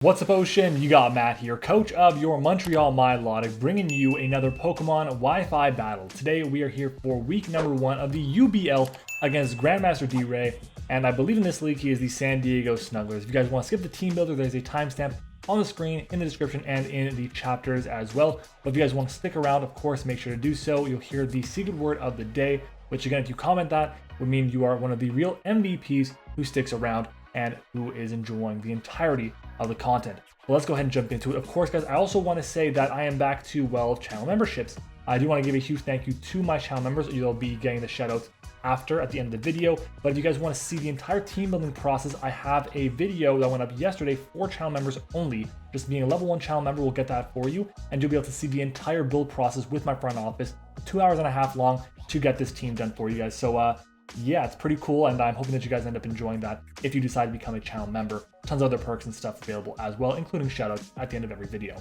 What's up, Ocean? You got Matt here, coach of your Montreal Milotic, bringing you another Pokemon Wi-Fi battle. Today we are here for week number 1 of the UBL against Grandmaster D-Ray, and I believe in this league he is the San Diego Snugglers. If you guys want to skip the team builder, there's a timestamp on the screen, in the description, and in the chapters as well. But if you guys want to stick around, of course, make sure to do so. You'll hear the secret word of the day, which again, if you comment that, would mean you are one of the real MVPs who sticks around and who is enjoying the entirety of the content. Well, let's go ahead and jump into it. Of course, guys, I also want to say that I am back to, well, channel memberships. I do want to give a huge thank you to my channel members. You'll be getting the shoutouts after at the end of the video. But if you guys want to see the entire team building process, I have a video that went up yesterday for channel members only. Just being a level 1 channel member will get that for you, and you'll be able to see the entire build process with my front office, 2.5 hours long to get this team done for you guys. So yeah, it's pretty cool, and I'm hoping that you guys end up enjoying that if you decide to become a channel member. Tons of other perks and stuff available as well, including shoutouts at the end of every video.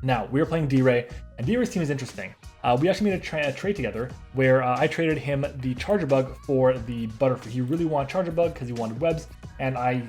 Now, we are playing D-Ray, and D-Ray's team is interesting. We actually made a trade together where I traded him the Charger Bug for the Butterfree. He really wanted Charger Bug because he wanted webs, and I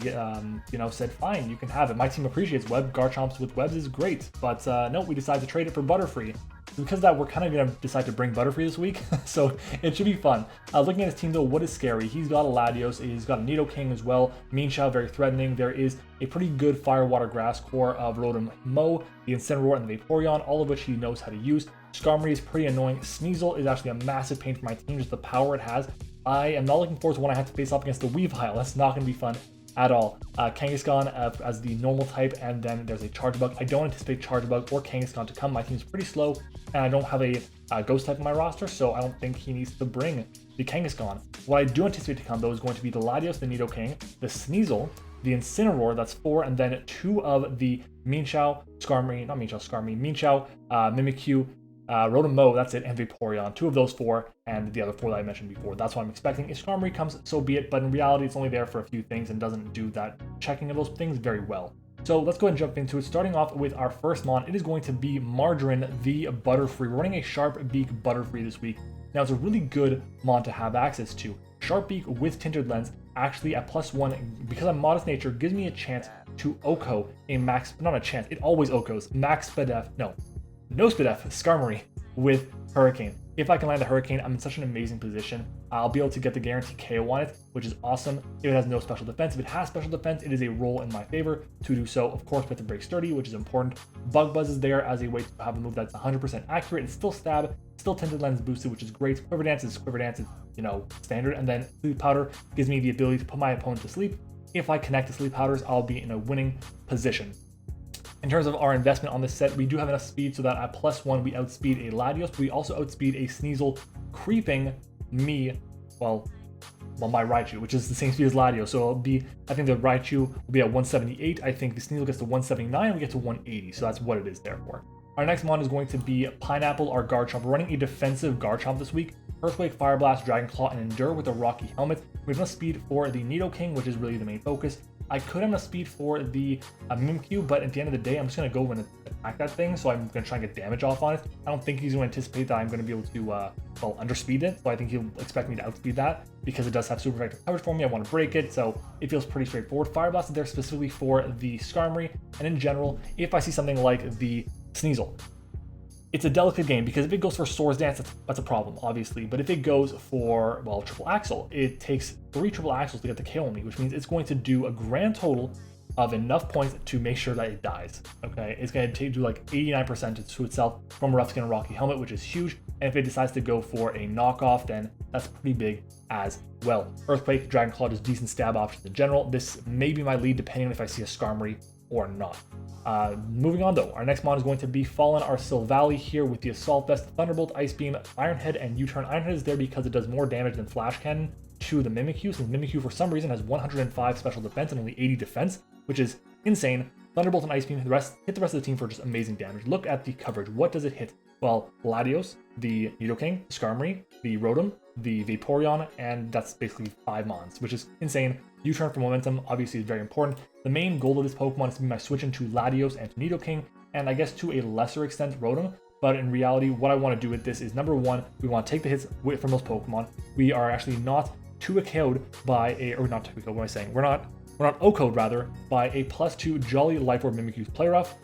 said, fine, you can have it. My team appreciates web. Garchomps with webs is great, but no, we decided to trade it for Butterfree. Because of that, we're kind of going to decide to bring Butterfree this week, so it should be fun. Looking at his team, though, what is scary? He's got a Latios, he's got a Nidoking as well, Mienshao, very threatening. There is a pretty good Fire, Water, Grass core of Rotom Mo, the Incineroar, and the Vaporeon, all of which he knows how to use. Skarmory is pretty annoying. Sneasel is actually a massive pain for my team, just the power it has. I am not looking forward to when I have to face off against the Weavile. That's not going to be fun at all. Kangaskhan as the normal type, and then there's a Charge Bug. I don't anticipate Charge Bug or Kangaskhan to come. My team's pretty slow, and I don't have a Ghost type in my roster, so I don't think he needs to bring the Kangaskhan. What I do anticipate to come, though, is going to be the Latios, the Nidoking, the Sneasel, the Incineroar, that's 4, and then 2 of the Mienshao, Mienshao, Mimikyu, Rotom Mo, that's it, and Vaporeon. 2 of those 4, and the other 4 that I mentioned before. That's what I'm expecting. If Skarmory comes, so be it, but in reality, it's only there for a few things and doesn't do that checking of those things very well. So let's go ahead and jump into it. Starting off with our first mon, it is going to be Margarine, the Butterfree. We're running a Sharp Beak Butterfree this week. Now, it's a really good mon to have access to. Sharp Beak with Tinted Lens, actually at +1, because I'm Modest Nature, gives me a chance to Oko a max, not a chance, it always Okos, max Spadef, no Spadef, Skarmory with Hurricane. If I can land the Hurricane, I'm in such an amazing position. I'll be able to get the guaranteed KO on it, which is awesome. If it has no special defense, if it has special defense, it is a roll in my favor to do so. Of course, we have to break Sturdy, which is important. Bug Buzz is there as a way to have a move that's 100% accurate. It's still Stab, still Tinted Lens boosted, which is great. Quiver Dance is standard. And then Sleep Powder gives me the ability to put my opponent to sleep. If I connect to Sleep Powders, I'll be in a winning position. In terms of our investment on this set, we do have enough speed so that at +1 we outspeed a Latios, but we also outspeed a Sneasel, creeping me, my Raichu, which is the same speed as Latios. So it'll be, I think the Raichu will be at 178. I think the Sneasel gets to 179, and we get to 180. So that's what it is there for. Our next mon is going to be Pineapple, our Garchomp. We're running a defensive Garchomp this week. Earthquake, Fire Blast, Dragon Claw, and Endure with a Rocky Helmet. We have enough speed for the Nidoking, which is really the main focus. I could have enough speed for the Mimikyu, but at the end of the day, I'm just going to go and attack that thing, so I'm going to try and get damage off on it. I don't think he's going to anticipate that I'm going to be able to, underspeed it, so I think he'll expect me to outspeed that, because it does have super effective coverage for me. I want to break it, so it feels pretty straightforward. Fire Blast is there specifically for the Skarmory, and in general, if I see something like the Sneasel, it's a delicate game, because if it goes for Swords Dance, that's a problem, obviously. But if it goes for, Triple Axle, it takes 3 Triple Axles to get the KO on me, which means it's going to do a grand total of enough points to make sure that it dies, okay? It's going to do like 89% to itself from Rough Skin and Rocky Helmet, which is huge. And if it decides to go for a knockoff, then that's pretty big as well. Earthquake, Dragon Claw, just decent stab options in general. This may be my lead, depending on if I see a Skarmory or not. Moving on, though, our next mon is going to be Fallen, our Silvally here with the Assault Vest, Thunderbolt, Ice Beam, Iron Head, and U-Turn. Iron Head is there because it does more damage than Flash Cannon to the Mimikyu, since Mimikyu for some reason has 105 special defense and only 80 defense, which is insane. Thunderbolt and Ice Beam hit the rest of the team for just amazing damage. Look at the coverage. What does it hit? Well, Latios, the Nidoking, Skarmory, the Rotom, the Vaporeon, and that's basically 5 mons, which is insane. U-turn for momentum obviously is very important. The main goal of this Pokemon is to be my switch into Latios and to Nidoking, and I guess to a lesser extent Rotom. But in reality, what I want to do with this is, number 1, we want to take the hits from those Pokemon. We are actually not 2-KO'd by a, or not 2-KO'd, what am I saying? We're not we're not OCO'd rather, by a +2 Jolly Life Orb Mimikyu's Play Rough,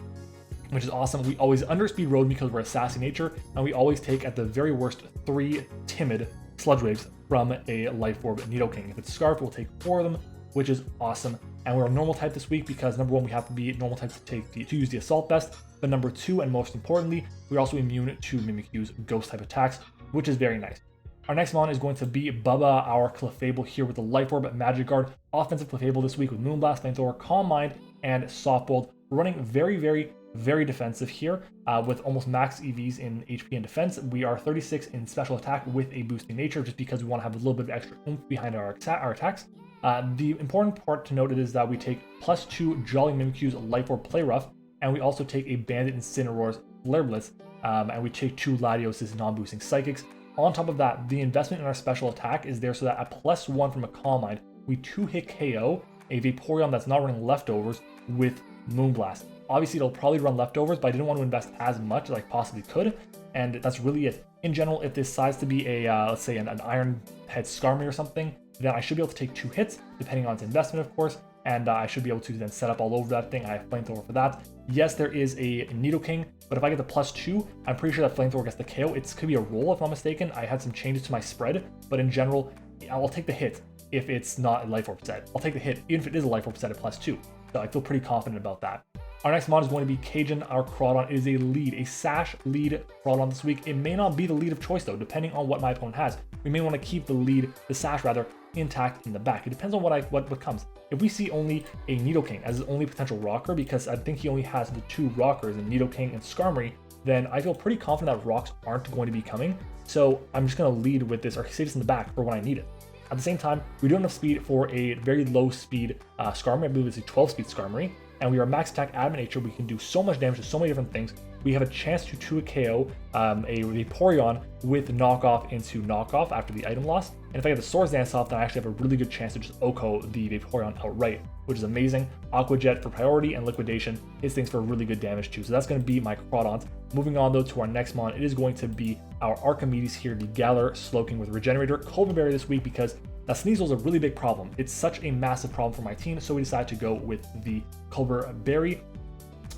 which is awesome. We always underspeed Road because we're a sassy nature, and we always take at the very worst 3 timid Sludge Waves from a Life Orb Nidoking. If it's Scarf, we'll take 4 of them, which is awesome. And we're a normal type this week because number 1, we have to be normal type to use the Assault Vest, but number 2, and most importantly, we're also immune to Mimikyu's Ghost type attacks, which is very nice. Our next mon is going to be Bubba, our Clefable here with the Life Orb Magic Guard. Offensive Clefable this week with Moonblast, Flamethrower, Calm Mind, and Softbolt. We're running very defensive here with almost max EVs in HP and defense. We are 36 in special attack with a boosting nature just because we want to have a little bit of extra oomph behind our attacks. The important part to note is that we take +2 Jolly Mimikyu's Life Orb Play Rough, and we also take a Bandit Incineroar's Flare Blitz, and we take 2 Latios' non-boosting Psychics. On top of that, the investment in our special attack is there so that at +1 from a Calm Mind, we 2-hit KO a Vaporeon that's not running leftovers with Moonblast. Obviously, it'll probably run leftovers, but I didn't want to invest as much as I possibly could, and that's really it. In general, if this decides to be a, let's say, an Iron Head Skarmory or something, then I should be able to take 2 hits, depending on its investment, of course, and I should be able to then set up all over that thing. I have Flamethrower for that. Yes, there is a Nidoking, but if I get the +2, I'm pretty sure that Flamethrower gets the KO. It could be a roll if I'm not mistaken. I had some changes to my spread, but in general, I'll take the hit if it's not a Life Orb set. I'll take the hit even if it is a Life Orb set at +2. So I feel pretty confident about that. Our next mod is going to be Cajun, our Crawdon. It is a lead, a Sash lead Crawdon this week. It may not be the lead of choice though, depending on what my opponent has. We may want to keep the lead, the Sash rather, intact in the back. It depends on what comes. If we see only a Nidoking as his only potential rocker, because I think he only has the 2 rockers in Nidoking and Skarmory, then I feel pretty confident that rocks aren't going to be coming. So I'm just going to lead with this, or save this in the back for when I need it. At the same time, we do have enough speed for a very low speed Skarmory. I believe it's a 12 speed Skarmory. And we are max attack adamant nature. We can do so much damage to so many different things. We have a chance to 2 KO a Vaporeon with knockoff into knockoff after the item loss. And if I get the Swords Dance off, then I actually have a really good chance to just OHKO the Vaporeon outright, which is amazing. Aqua Jet for priority and liquidation hits things for really good damage too. So that's going to be my Crawdon. Moving on though to our next mon, it is going to be our Archimedes here, the Galar Slowking with Regenerator. Colvin Berry this week because that Sneasel is a really big problem. It's such a massive problem for my team, so we decided to go with the Culver Berry.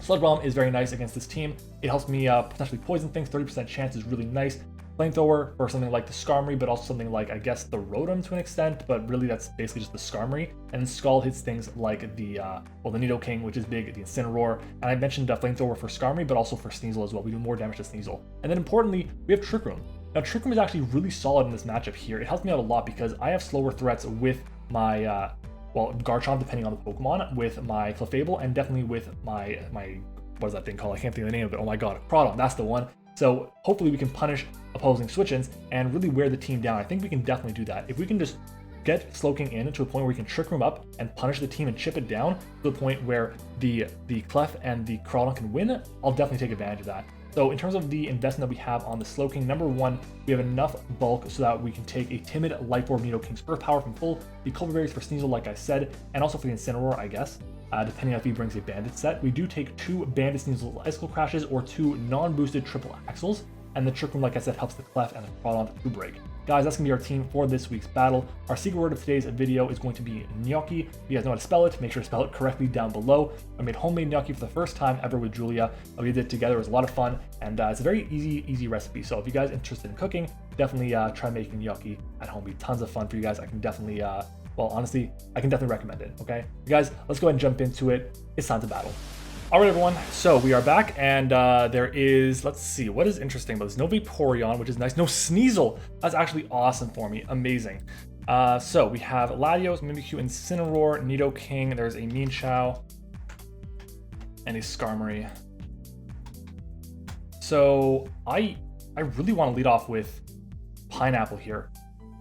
Sludge Bomb is very nice against this team. It helps me potentially poison things. 30% chance is really nice. Flamethrower for something like the Skarmory, but also something like, I guess, the Rotom to an extent, but really that's basically just the Skarmory. And then Scald hits things like the Nidoking, which is big, the Incineroar. And I mentioned Flamethrower for Skarmory, but also for Sneasel as well. We do more damage to Sneasel. And then importantly, we have Trick Room. Now, Trick Room is actually really solid in this matchup here. It helps me out a lot because I have slower threats with my, Garchomp, depending on the Pokemon, with my Clefable, and definitely with my what is that thing called? I can't think of the name of it. Oh my god, Crawdon, that's the one. So hopefully we can punish opposing switch-ins and really wear the team down. I think we can definitely do that. If we can just get Slowking in to a point where we can Trick Room up and punish the team and chip it down to the point where the Clef and the Crawdon can win, I'll definitely take advantage of that. So in terms of the investment that we have on the Slowking, number 1, we have enough bulk so that we can take a timid Life Orb Nidoking's Earth Power from full, the Culver Berries for Sneasel like I said, and also for the Incineroar I guess, depending on if he brings a Bandit set. We do take 2 Bandit Sneasel Icicle Crashes or 2 non-boosted Triple Axles, and the Trick Room like I said helps the Clef and the Crawdon to break. Guys, that's going to be our team for this week's battle. Our secret word of today's video is going to be gnocchi. If you guys know how to spell it, make sure to spell it correctly down below. I made homemade gnocchi for the first time ever with Julia. We did it together. It was a lot of fun, and it's a very easy recipe. So if you guys are interested in cooking, definitely try making gnocchi at home. It'll be tons of fun for you guys. I can definitely, well, honestly, I can definitely recommend it, okay? You guys, let's go ahead and jump into it. It's time to battle. All right, everyone, so we are back, and there is, let's see, what is interesting about this? No Vaporeon, which is nice. No Sneasel. That's actually awesome for me. Amazing. So we have Latios, Mimikyu, Incineroar, Nidoking. There's a Mienshao, and a Skarmory. So I really want to lead off with Pineapple here.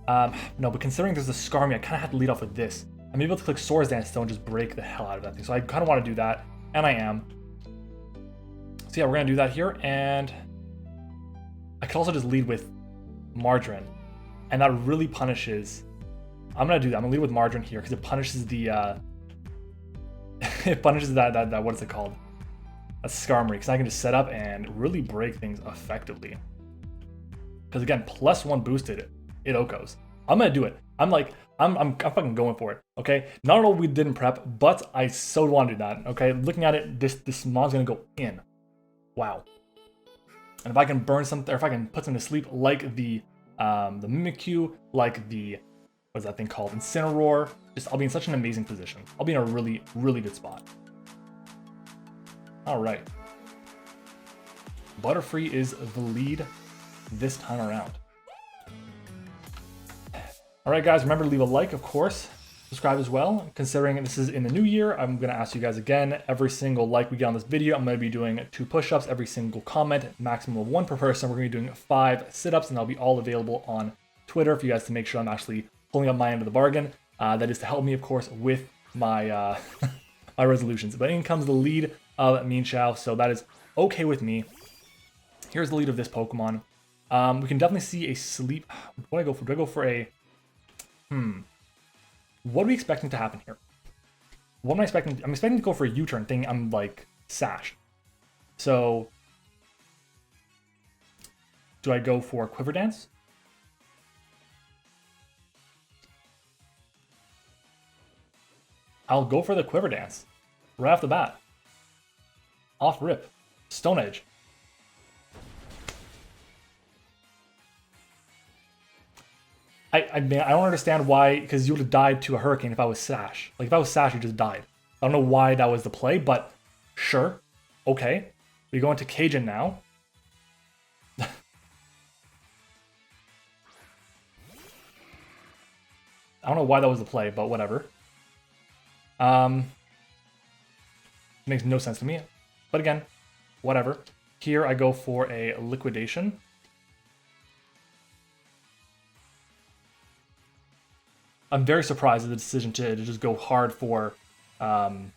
No, but considering there's a Skarmory, I kind of have to lead off with this. I'm able to click Swords Dance still and just break the hell out of that thing. So I kind of want to do that. And I am. So yeah, we're going to do that here. And I could also just lead with Margarine. And that really punishes... I'm going to do that. I'm going to lead with Margarine here because it punishes the... it punishes that what is it called? A Skarmory. Because I can just set up and really break things effectively. Because again, +1 boosted, it OHKOs. I'm gonna do it. I'm fucking going for it. Okay. Not all we didn't prep, but I so want to do that. Okay. Looking at it, this mon's gonna go in. Wow. And if I can burn something, or if I can put something to sleep, like the Mimikyu, like the, what is that thing called? Incineroar. I'll be in such an amazing position. I'll be in a really, really good spot. All right. Butterfree is the lead this time around. All right, guys, remember to leave a like, of course. Subscribe as well. Considering this is in the new year, I'm going to ask you guys again, every single like we get on this video, I'm going to be doing 2 push-ups, every single comment, maximum of 1 per person. We're going to be doing 5 sit-ups, and they'll be all available on Twitter for you guys to make sure I'm actually pulling up my end of the bargain. That is to help me, of course, with my my resolutions. But in comes the lead of MattOshea, so that is okay with me. Here's the lead of this Pokemon. We can definitely see a sleep. What do I go for? Do I go for a... What are we expecting to happen here? What am I expecting? I'm expecting to go for a U-turn thing. I'm like sashed. So do I go for Quiver Dance? I'll go for the Quiver Dance right off the bat. Off rip. Stone Edge. I don't understand why, because you would have died to a Hurricane if I was Sash. Like, if I was Sash, you just died. I don't know why that was the play, but sure. Okay. We go into Cajun now. I don't know why that was the play, but whatever. Makes no sense to me. But again, whatever. Here I go for a Liquidation. I'm very surprised at the decision to just go hard for Stone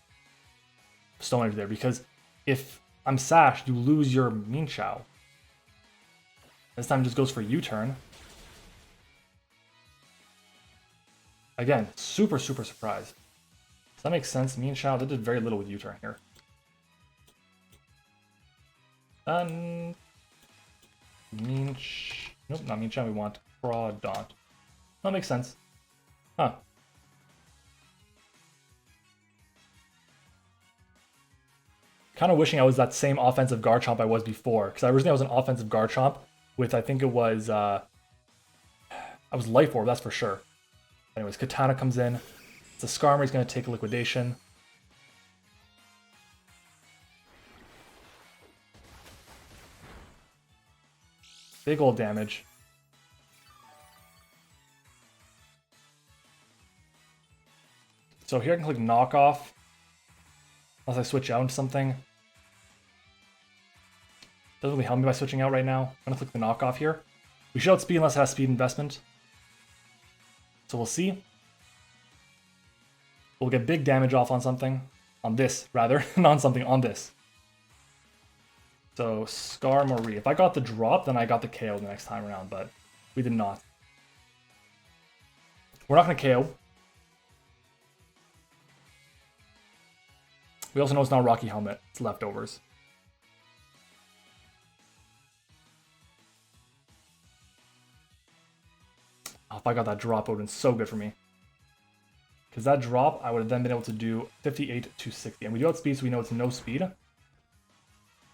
Edge there, because if I'm Sashed, you lose your MattOshea. This time it just goes for U-turn. Again, super, super surprised. Does that make sense? MattOshea, they did very little with U-turn here. Nope, not MattOshea, we want Crawdaunt. That makes sense. Huh. Kind of wishing I was that same offensive Garchomp I was before, because originally I was an offensive Garchomp with, I think it was, I was Life Orb, that's for sure. Anyways, Katana comes in. It's a Skarmory, he's going to take a Liquidation. Big old damage. So here I can click Knock Off, unless I switch out into something. Doesn't really help me by switching out right now. I'm going to click the Knock Off here. We should outspeed unless it has speed investment. So we'll see. We'll get big damage off on something. On this, rather. Not on something, on this. So Skarmory. If I got the drop, then I got the KO the next time around, but we did not. We're not going to KO. We also know it's not Rocky Helmet, it's leftovers. Oh, if I got that drop, it would have been so good for me. Because that drop, I would have then been able to do 58 to 60. And we do outspeed, so we know it's no speed.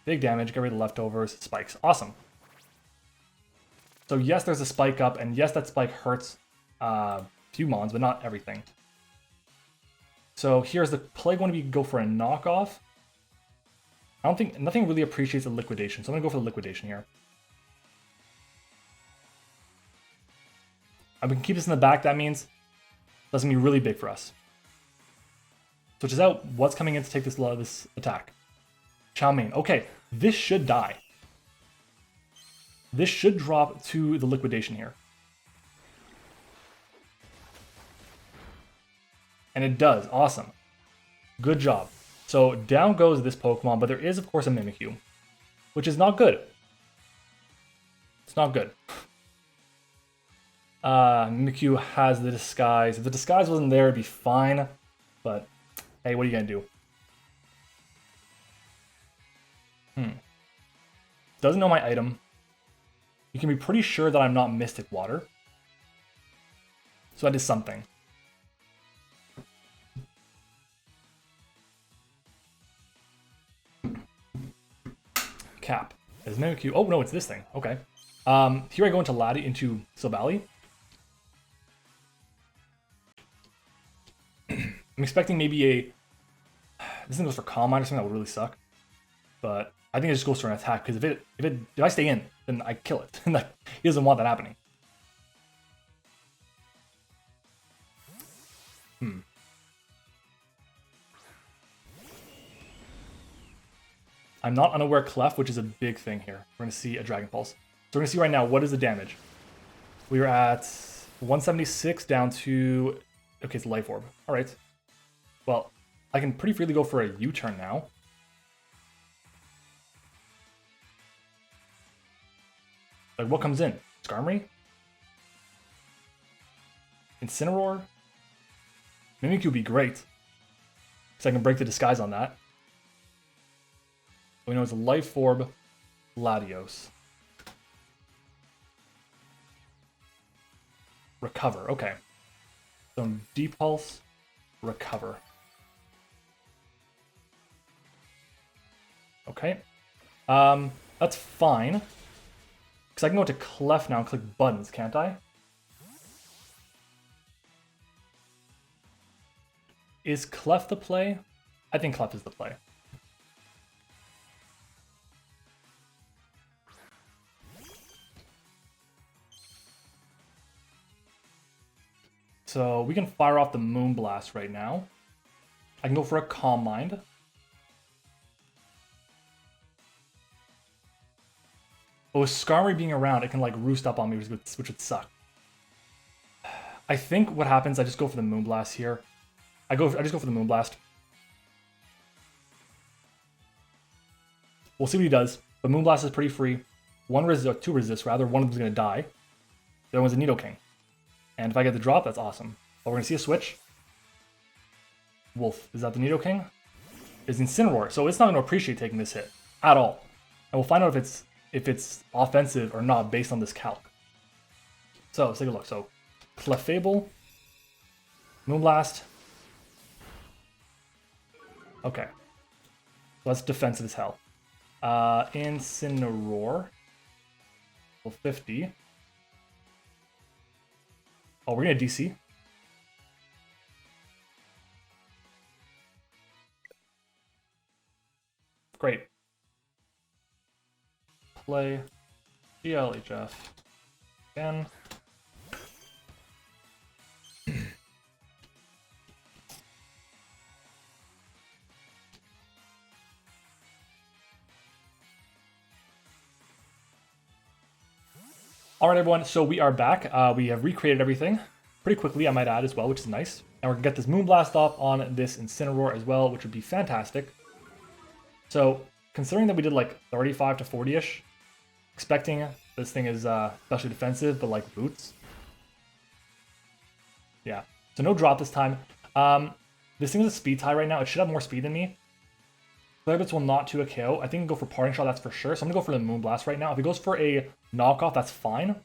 Big damage, get rid of the leftovers, spikes. Awesome. So yes, there's a spike up, and yes, that spike hurts a few mons, but not everything. So here's the play going to be go for a knockoff. I don't think, nothing really appreciates a Liquidation, so I'm going to go for the Liquidation here. And we can keep this in the back, that means that's going to be really big for us. Switches out, what's coming in to take this attack? Chow Mein. Okay, this should die. This should drop to the Liquidation here. And it does. Awesome. Good job. So down goes this Pokemon, but there is, of course, a Mimikyu, which is not good. It's not good. Mimikyu has the Disguise. If the Disguise wasn't there, it'd be fine. But, hey, what are you going to do? Doesn't know my item. You can be pretty sure that I'm not Mystic Water. So that is something. Cap. Is Mimikyu. Oh no, it's this thing. Okay. Here I go into Silvally. I'm expecting maybe a. This thing goes for Calm Mind or something that would really suck. But I think it just goes for an attack because if I stay in, then I kill it. And like, he doesn't want that happening. I'm not unaware Clef, which is a big thing here. We're going to see a Dragon Pulse. So we're going to see right now, what is the damage? We are at 176 down to... Okay, it's Life Orb. All right. Well, I can pretty freely go for a U-turn now. Like, what comes in? Skarmory? Incineroar? Mimikyu would be great. Because I can break the disguise on that. We know it's a Life Orb, Latios. Recover, okay. So Depulse, Recover. Okay. That's fine. Because I can go to Clef now and click buttons, can't I? Is Clef the play? I think Clef is the play. So we can fire off the Moonblast right now. I can go for a Calm Mind. But with Skarmory being around, it can like roost up on me, which would suck. I think what happens, I just go for the Moonblast here. I just go for the Moonblast. We'll see what he does. But Moonblast is pretty free. Two resist rather. One of them is going to die. The other one's a Nidoking. And if I get the drop, that's awesome. But we're going to see a switch. Wolf. Is that the Nidoking? It's Incineroar. So it's not going to appreciate taking this hit at all. And we'll find out if it's offensive or not based on this calc. So let's take a look. So Clefable, Moonblast. Okay. So that's defensive as hell. Incineroar. Well, 50. Oh, we're going to DC. Great. Play GLHF again. All right, everyone, so we are back. We have recreated everything pretty quickly, I might add, as well, which is nice. And we're going to get this Moonblast off on this Incineroar as well, which would be fantastic. So, considering that we did like 35 to 40-ish, expecting this thing is especially defensive, but like boots. Yeah, so no drop this time. This thing is a speed tie right now. It should have more speed than me. Flare-Blitz will not to a KO. I think I'll go for Parting Shot, that's for sure. So I'm going to go for the Moonblast right now. If he goes for a knockoff, that's fine.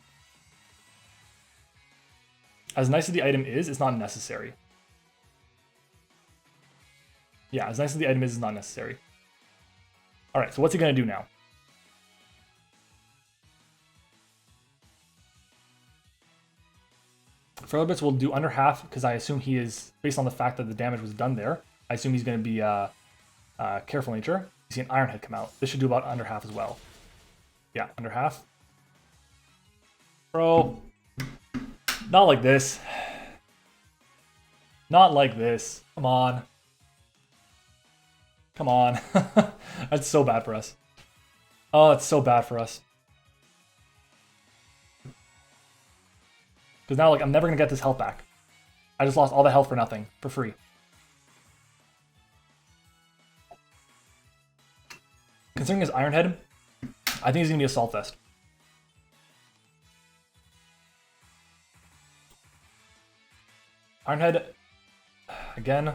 As nice as the item is, it's not necessary. Yeah, as nice as the item is, it's not necessary. Alright, so what's he going to do now? Flare-Blitz will do under half, because I assume he is, based on the fact that the damage was done there, I assume he's going to be Careful Nature. You see an Iron Head come out. This should do about under half as well. Yeah, under half. Bro. Not like this. Not like this. Come on. Come on. That's so bad for us. Oh, it's so bad for us. Because now, like, I'm never going to get this health back. I just lost all the health for nothing, for free. Considering his Iron Head, I think he's going to be Assault Vest. Iron Head, again.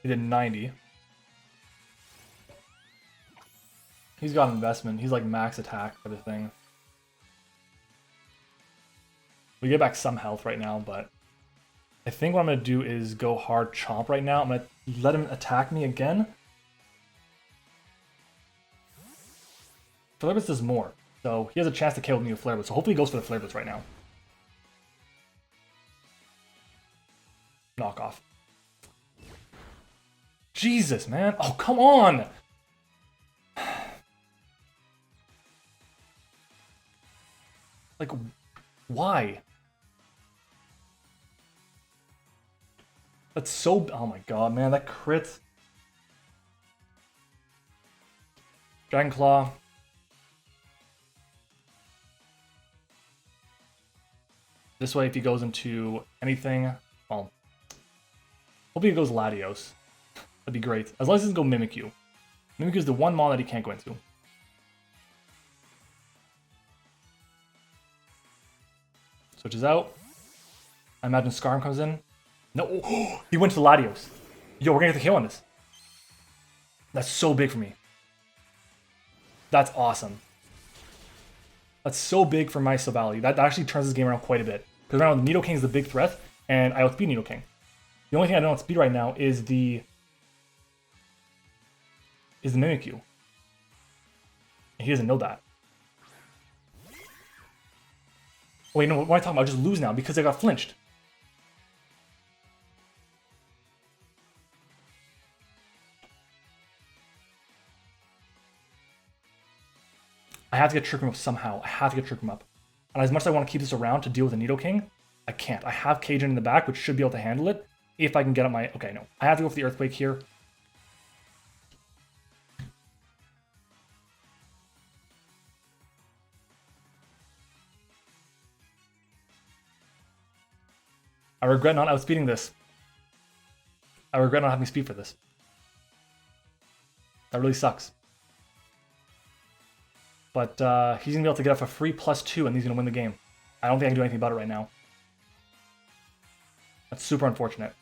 He did 90. He's got investment. He's like max attack for the thing. We get back some health right now, but I think what I'm going to do is go hard chomp right now. I'm going to let him attack me again. Flare Blitz does more, so he has a chance to KO me with Flare Blitz, so hopefully he goes for the Flare Blitz right now. Knock off. Jesus, man. Oh, come on! Like, why? That's so... Oh my god, man, that crit. Dragon Claw. This way, if he goes into anything, well, hopefully he goes Latios. That'd be great. As long as he doesn't go Mimikyu. Mimikyu is the one mon that he can't go into. Switches out. I imagine Skarm comes in. No, oh, he went to Latios. Yo, we're gonna get the kill on this. That's so big for me. That's awesome. That's so big for my Silvally. That actually turns this game around quite a bit. Because right now, the Nidoking is the big threat, and I outspeed Nidoking. The only thing I don't outspeed right now is the Mimikyu. And he doesn't know that. Wait, no, what am I talking about? I'll just lose now because I got flinched. I have to get Trick Room up somehow. I have to get Trick Room up. And as much as I want to keep this around to deal with the Nidoking, I can't. I have Cajun in the back, which should be able to handle it if I can get up my... Okay, no. I have to go for the Earthquake here. I regret not outspeeding this. I regret not having speed for this. That really sucks. But he's going to be able to get off a free +2 and he's going to win the game. I don't think I can do anything about it right now. That's super unfortunate.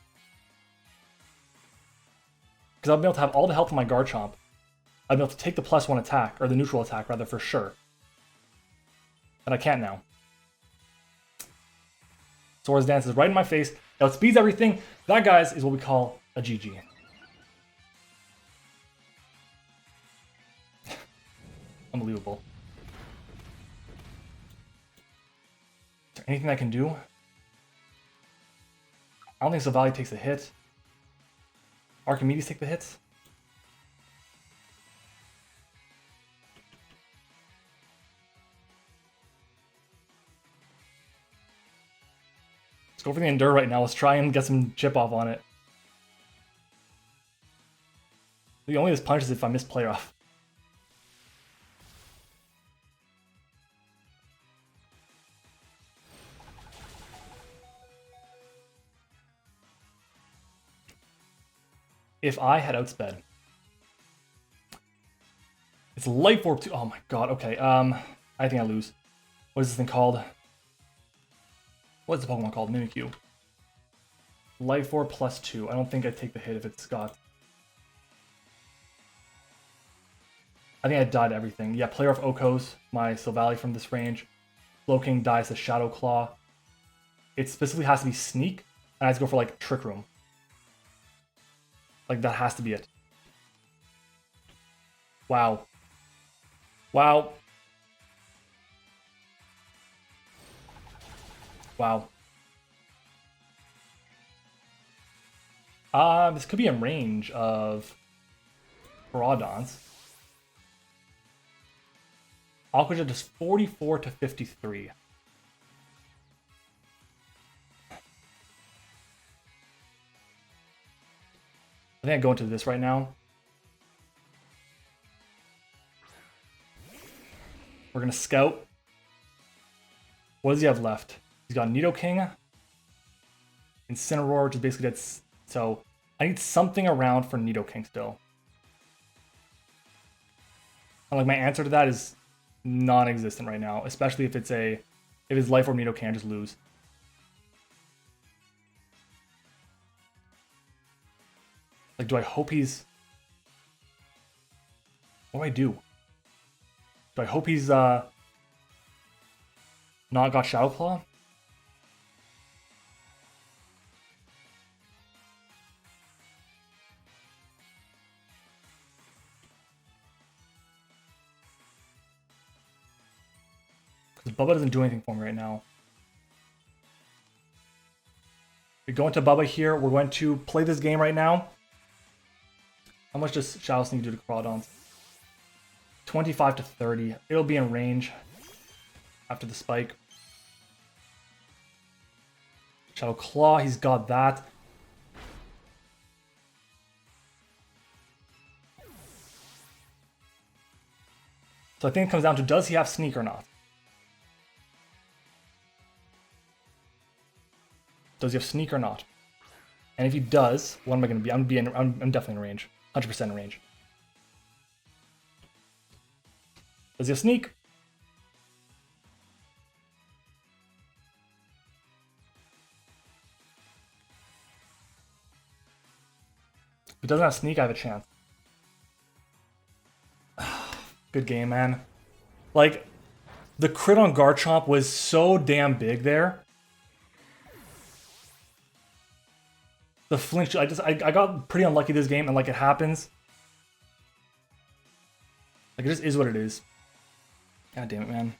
Because I'll be able to have all the health on my Garchomp. I'll be able to take the +1 attack, or the neutral attack rather, for sure. But I can't now. Sora's Dance is right in my face. It outspeeds everything. That, guys, is what we call a GG. Unbelievable. Is there anything I can do? I don't think Silvally takes a hit. Archimedes take the hits. Let's go for the Endure right now. Let's try and get some chip off on it. The only this punches if I miss player off. If I had outsped. It's Life Orb 2. Oh my god, okay. I think I lose. What is this thing called? What's the Pokemon called? Mimikyu. Life Orb +2. I don't think I'd take the hit if it's got... I think I died to everything. Yeah, player off Okos, my Silvally from this range. Slowking dies to Shadow Claw. It specifically has to be Sneak, and I have to go for like Trick Room. Like, that has to be it. Wow. Wow. Wow. This could be in range of Groudons. Aqua Jet is 44 to 53. I think I go into this right now. We're going to scout. What does he have left? He's got Nidoking, Incineroar, which is basically dead. So I need something around for Nidoking still. And like my answer to that is non-existent right now, especially if it's Life Orb Nidoking, I just lose. Like, do I hope he's... What do I do? Do I hope he's not got Shadow Claw? Bubba doesn't do anything for me right now. We go into Bubba here. We're going to play this game right now. How much does Shadow Sneak do to Crawdons? 25 to 30. It'll be in range after the spike. Shadow Claw, he's got that. So I think it comes down to, does he have Sneak or not? Does he have Sneak or not? And if he does, what am I going to be? I'm definitely in range. 100% in range. Does he have Sneak? If he doesn't have Sneak, I have a chance. Good game, man. Like, the crit on Garchomp was so damn big there. The flinch, I got pretty unlucky this game, and like it happens. Like it just is what it is. God damn it, man.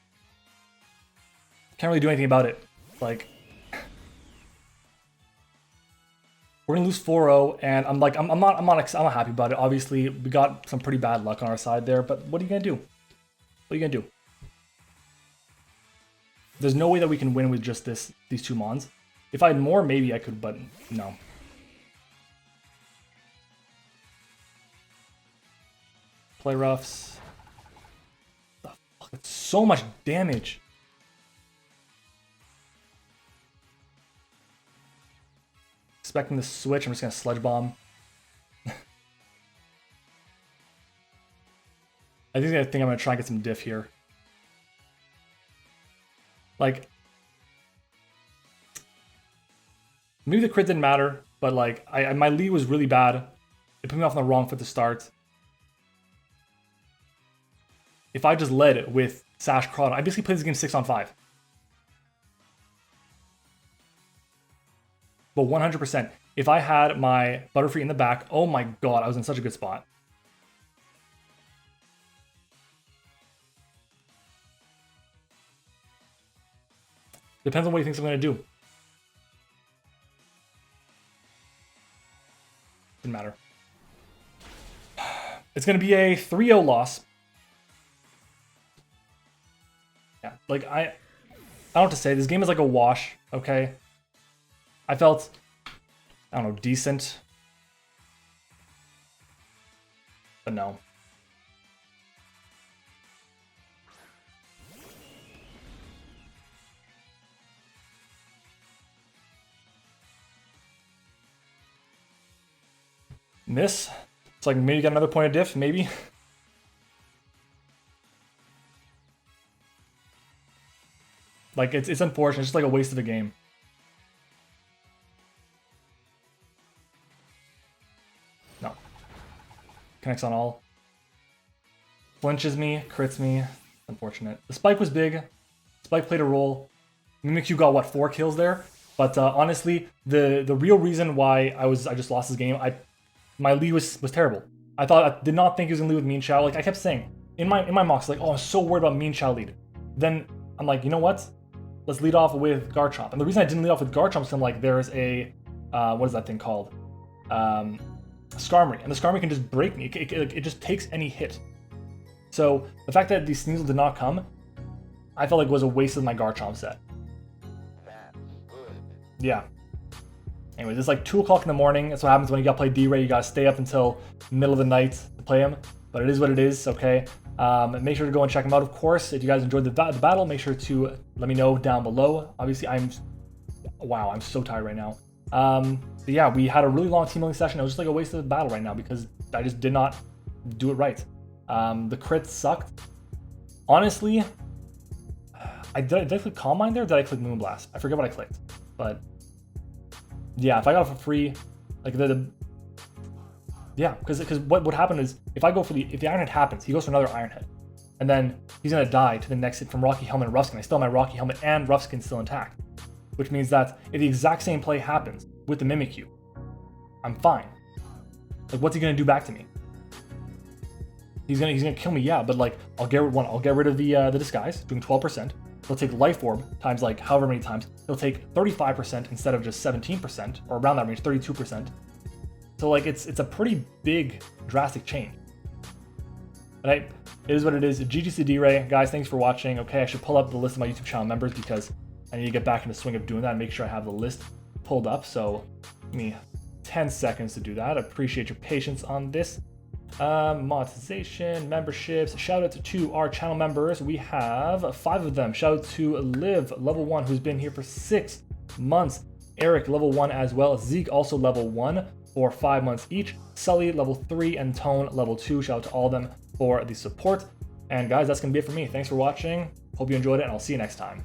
Can't really do anything about it. Like, we're gonna lose 4-0, and I'm not happy about it. Obviously, we got some pretty bad luck on our side there, but what are you gonna do? What are you gonna do? There's no way that we can win with just these two mons. If I had more, maybe I could, but no. Play roughs. The fuck, it's so much damage. Expecting the switch, I'm just gonna Sludge Bomb. I think I'm gonna try and get some diff here. Like, maybe the crit didn't matter, but like my lead was really bad. It put me off on the wrong foot to start. If I just led it with Sash Crawdon, I basically played this game 6-on-5. But 100%, if I had my Butterfree in the back, oh my god, I was in such a good spot. Depends on what he thinks I'm going to do. Didn't matter. It's going to be a 3-0 loss. Yeah, like I don't know what to say. This game is like a wash, okay? I felt, I don't know, decent. But no. Miss. It's like maybe got another point of diff, maybe. Like it's unfortunate. It's just like a waste of a game. No. Connects on all. Flinches me, crits me. Unfortunate. The spike was big. Spike played a role. Mimikyu got what, 4 kills there? But honestly, the real reason why I just lost this game, my lead was terrible. I did not think he was gonna lead with Mean Chow. Like I kept saying in my mocks, like, oh, I'm so worried about Mean Chow lead. Then I'm like, you know what? Let's lead off with Garchomp. And the reason I didn't lead off with Garchomp is I'm like, there's a what is that thing called? Skarmory, and the Skarmory can just break me. It just takes any hit. So the fact that the Sneasel did not come, I felt like was a waste of my Garchomp set. Yeah. Anyways, it's like 2 o'clock in the morning. That's what happens when you gotta play D-Ray. You gotta stay up until middle of the night to play him. But it is what it is, okay? Make sure to go and check him out, of course. If you guys enjoyed the battle, make sure to let me know down below. Obviously, I'm so tired right now. But yeah, we had a really long team building session. It was just like a waste of the battle right now because I just did not do it right. The crit sucked. Honestly, did I click Calm Mind there or did I click Moonblast? I forget what I clicked. But yeah, if I got it for free, like yeah, because what would happen is if the Iron Head happens, he goes for another Iron Head, and then he's gonna die to the next hit from Rocky Helmet and Rough Skin. I still have my Rocky Helmet and Rough Skin still intact, which means that if the exact same play happens with the Mimikyu, I'm fine. Like, what's he gonna do back to me? He's gonna kill me, yeah, but like I'll get rid of the disguise, doing 12%. He'll take Life Orb times like however many times. He'll take 35% instead of just 17%, or around that range, 32%. So like it's a pretty big, drastic change. Right? It is what it is. GGC D-Ray. Guys, thanks for watching. Okay, I should pull up the list of my YouTube channel members because I need to get back in the swing of doing that and make sure I have the list pulled up. So give me 10 seconds to do that. I appreciate your patience on this. Monetization, memberships. Shout out to our channel members. We have 5 of them. Shout out to Liv, level 1, who's been here for 6 months. Eric, level 1 as well. Zeke, also level 1 for 5 months each. Sully, level 3, and Tone, level 2. Shout out to all of them for the support. And guys, that's going to be it for me. Thanks for watching. Hope you enjoyed it, and I'll see you next time.